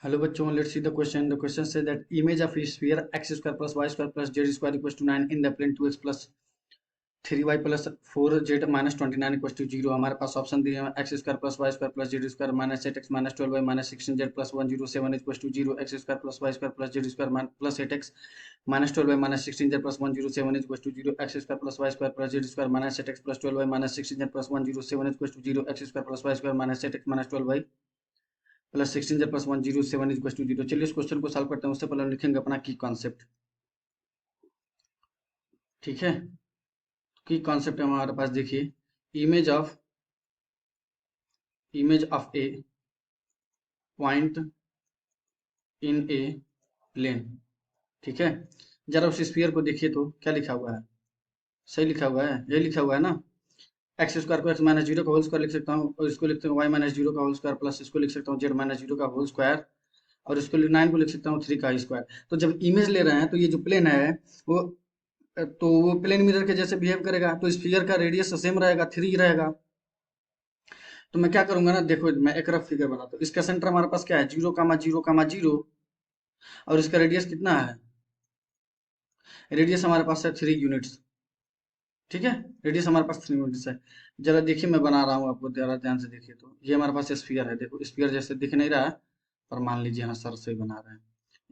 Hello बच्चों, let's see the question. The question says that image of a sphere x square plus y square plus z square equals to 9 in the plane 2x plus 3y plus 4z minus 29 equals to 0. हमारे पास option दिए हैं x square plus y square plus z square minus 8x minus 12y minus 16z plus 107 equals to 0. x square plus y square plus z square plus 8x minus 12y minus 16z plus 107 equals to 0. x square plus y square plus z square minus 8x plus 12y minus 16z plus 107 equals to 0. x square plus y square minus 8x minus 12y plus 16 plus 107 is equal to 0। चलिए इस question को solve करते हैं। उससे पहले हम लिखेंगे अपना की कॉन्सेप्ट। ठीक है, की कॉन्सेप्ट हमारे पास देखिए, image of a point in a plane. ठीक है, जरा उस स्फीयर को देखिए तो क्या लिखा हुआ है, सही लिखा हुआ है, ये लिखा हुआ है ना, एक्स स्क्वायर को एक्स माइनस जीरो का होल स्क्वायर लिख सकता हूँ, और इसको लिखते हैं वाई माइनस जीरो का होल स्क्वायर प्लस इसको लिख सकता हूँ जेड माइनस जीरो का होल स्क्वायर, और इसको 9 को लिख सकता हूँ 3 का स्क्वायर। तो जब इमेज ले रहे हैं तो ये जो प्लेन है वो प्लेन मिरर के जैसे बिहेव करेगा, तो स्फीयर का रेडियस सेम रहेगा, 3 रहेगा। तो मैं क्या करूंगा ना, देखो मैं एक रफ फिगर बनाता हूँ। इसका सेंटर हमारे पास क्या है, 0,0,0, और इसका रेडियस कितना है, रेडियस हमारे पास है 3 यूनिट्स। ठीक है, रेडियस हमारे पास 3 यूनिट्स है। जरा देखिए मैं बना रहा हूँ, आपको जरा ध्यान से देखिए तो ये हमारे पास स्फीयर है। देखो स्फीयर जैसे दिख नहीं रहा है, पर मान लीजिए हाँ सर सही बना रहे हैं।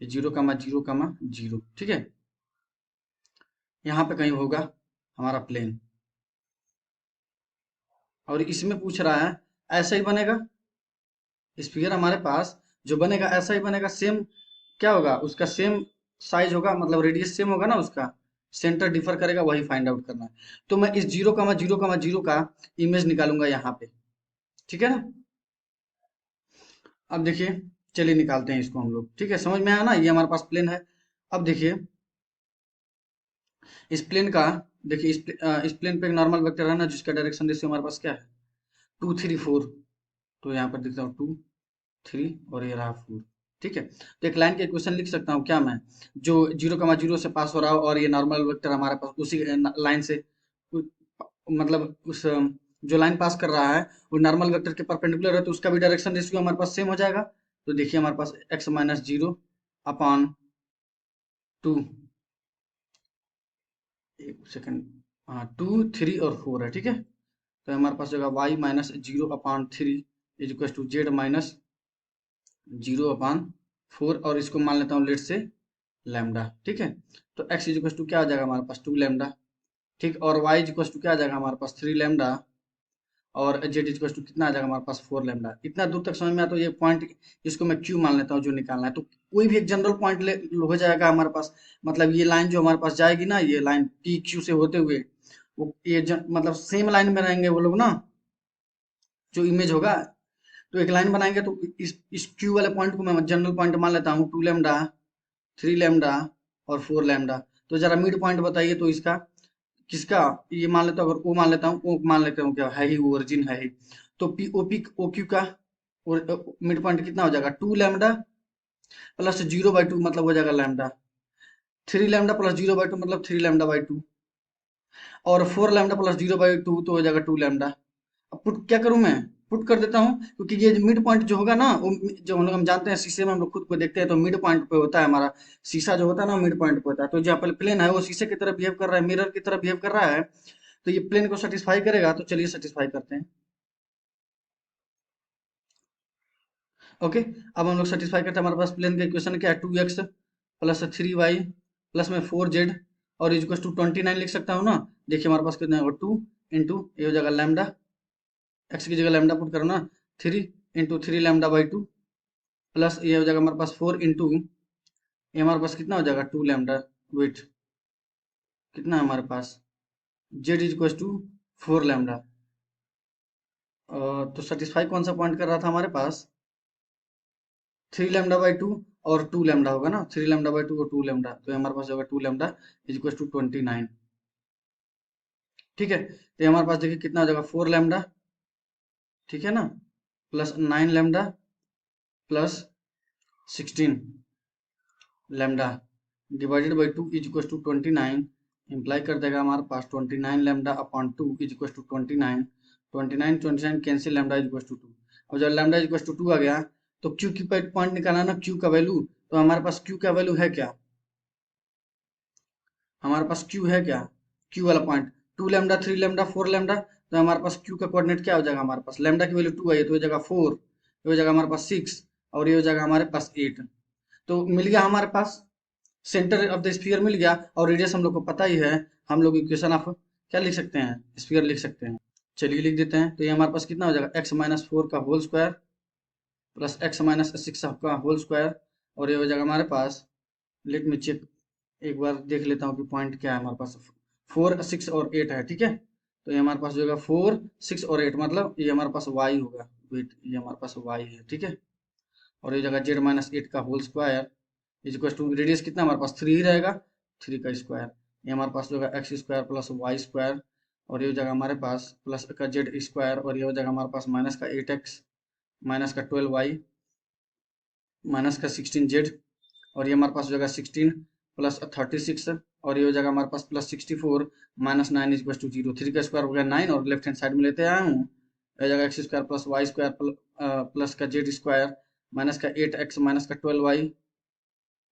ये 0,0,0, ठीक है, यहाँ पे कहीं होगा हमारा प्लेन, और इसमें पूछ रहा है ऐसा ही बनेगा स्फीयर हमारे पास, जो बनेगा ऐसा ही बनेगा, सेम क्या होगा, उसका सेम साइज होगा, मतलब रेडियस सेम होगा ना, उसका सेंटर डिफर करेगा, वही फाइंड आउट करना है। तो मैं इस 0,0,0 का इमेज निकालूंगा यहाँ पे। ठीक है ना, अब देखिए, चलिए निकालते हैं इसको हम लोग। ठीक है, समझ में आया ना, ये हमारे पास प्लेन है। अब देखिए इस प्लेन का, देखिए इस प्लेन पे एक नॉर्मल वेक्टर है ना, जिसका डायरेक्शन रेशियो हमारे पास क्या है, 2 3 4। तो यहाँ पर दिखता हूँ 2 3 और ये रहा 4। ठीक है, तो एक लाइन के इक्वेशन लिख सकता हूँ क्या मैं, जो 0,0 से पास हो रहा हो, और ये नॉर्मल वेक्टर हमारे पास उसी लाइन से मतलब उस जो लाइन पास कर रहा है वो नॉर्मल वेक्टर के परपेंडिकुलर है, तो उसका भी डायरेक्शन रेशियो हमारे पास सेम हो जाएगा। तो देखिए हमारे पास x माइनस 0 अपॉन 2, एक सेकेंड, हाँ 2 3 और 4 है। ठीक है, तो हमारे पास होगा y minus 0 upon 3 is equal to z minus 0 upon 4, और इसको मान लेता हूँ लेट से लैम्डा। ठीक है, तो x इज इक्वल टू क्या आ जाएगा हमारे पास 2 लैम्डा। ठीक, और y इज इक्वल टू क्या आ जाएगा हमारे पास 3 लैम्डा, और जेड इज इक्वल टू कितना आ जाएगा हमारे पास 4 लैम्डा। इतना दूर तक समझ में आया, तो ये पॉइंट इसको मैं क्यू मान लेता हूँ जो निकालना है। तो कोई भी एक जनरल पॉइंट ले हो जाएगा हमारे पास, मतलब ये लाइन जो हमारे पास जाएगी ना, ये लाइन पी क्यू से होते हुए, वो ये मतलब सेम लाइन में रहेंगे वो लोग ना, जो इमेज होगा। तो एक लाइन बनाएंगे, तो इस क्यू वाले पॉइंट को मैं जनरल पॉइंट मान लेता हूँ, 2 लैम्डा 3 लैम्डा और 4 लैम्डा। तो जरा मिड पॉइंट बताइए तो इसका किसका, ये मान लेता हूँ, अगर ओ मान लेता हूँ, ओ मान लेता हूँ, क्या है ही, वो ओरिजिन है ही। तो P O P O Q का और मिड पॉइंट कितना हो जाएगा, 2 लैम्डा प्लस 0/2 मतलब हो जाएगा लैम्डा, 3 लैम्डा प्लस 0/2 मतलब 3 लैम्डा बाई 2, और 4 लैम्डा प्लस 0/2 तो हो जाएगा 2 लैम्डा। अब पुट क्या करूं मैं, पुट कर देता हूँ, क्योंकि ये मिड पॉइंट जो होगा ना, वो जो हम जानते हैं शीशे में हम लोग खुद को देखते हैं, तो मिड पॉइंट पे होता है हमारा शीशा जो होता है ना, मिड पॉइंट पे होता है। तो जहाँ पर प्लेन है वो शीशे की तरह बिहेव कर रहा है, मिरर की तरह बिहेव कर रहा है, तो ये प्लेन को सेटिस्फाई करेगा। तो चलिए सेटिस्फाई करते हैं। ओके, अब हम लोग सेटिस्फाई करते हैं। हमारे पास प्लेन का इक्वेशन क्या है, 2x प्लस 3y प्लस में 4z और इज टू 29 लिख सकता हूँ ना। देखिए हमारे पास कितना है, 2 इंटू ये हो जाएगा लैम्डा, एक्स की जगह लैम्डा पुट करो ना, 3 इंटू 3 लैम्डा बाई 2 प्लस ये हो जाएगा हमारे पास 4 इंटू ये हमारे पास कितना हो जाएगा 2 लैम्डा, वेट कितना है हमारे पास, Z is equal to 4 lambda. तो सेटिस्फाई कौन सा पॉइंट कर रहा था हमारे पास, 3 लैम्डा बाई 2 और 2 लैम्डा होगा ना, 3 लैम्डा बाई 2 और 2 लैम्डा, तो हमारे पास होगा 2 लैम्डा इज इक्वल टू 29। ठीक है, तो हमारे पास देखिए कितना हो जाएगा 4 लैम्डा, ठीक है ना, plus 9 lambda plus 16 lambda divided by 2 is equal to 29, imply कर देगा हमारे पास 29 lambda upon 2 is equal to 29, 29 29 cancel, lambda is equal to 2। अब जब लैम्डा इज इक्वल टू 2 आ गया, तो क्यू की पॉइंट निकालना ना, क्यू का वैल्यू। तो हमारे पास क्यू का वैल्यू है क्या, हमारे पास क्यू है क्या, क्यू वाला पॉइंट 2 लैम्डा 3 लैम्डा 4 लैम्डा। तो हमारे पास क्यू का कोऑर्डिनेट क्या हो जाएगा, हमारे पास लैम्डा की वैल्यू 2 आई है तो हो जाएगा 4, ये हो जाएगा हमारे पास 6 और ये हो जाएगा हमारे पास 8। तो मिल गया हमारे पास सेंटर ऑफ द स्फीयर मिल गया, और रेडियस हम लोग को पता ही है। हम लोग इक्वेशन ऑफ क्या लिख सकते हैं, स्फीयर लिख सकते हैं। चलिए लिख देते हैं। तो ये हमारे पास कितना हो जाएगा, एक्स माइनस 4 का whole square plus x minus 6 का होल स्क्वायर, और ये हो जाएगा हमारे पास, लेट मी चेक, एक बार देख लेता हूँ कि पॉइंट क्या है हमारे पास। 4 6 और 8 है, ठीक है। तो ये हमारे पास जो होगा 4 6 और 8, मतलब ये हमारे पास y होगा। वेट, ये हमारे पास y है, ठीक है। और ये जगह जेड माइनस 8 का whole square is equal to, radius कितना हमारे पास 3 ही रहेगा, 3 का स्क्वायर। ये हमारे पास जो है x square plus y square, और ये हो जाएगा हमारे पास प्लस का जेड स्क्वायर, और ये हो जाएगा हमारे पास माइनस का 8x माइनस का 12y माइनस का 16z, और ये हमारे पास हो जाएगा 16 प्लस 36, और ये हो जाएगा हमारे पास प्लस 64 माइनस 9 इज टू 0। 3 का स्क्वायर हो गया 9, और लेफ्ट हैंड साइड में लेते आया हूँ, हो जाएगा x square plus y square plus का जेड स्क्वायर माइनस का 8x माइनस का 12y,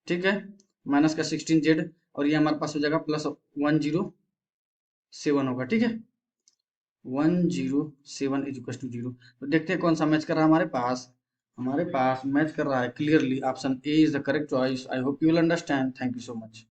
ठीक है, माइनस का 16z, और ये हमारे पास हो जाएगा प्लस 107 होगा, ठीक है। 107 इज इक्वल टू 0। तो देखते हैं कौन सा मैच कर रहा है हमारे पास। हमारे पास मैच कर रहा है clearly option A is the correct choice. I hope you will understand. Thank you so much.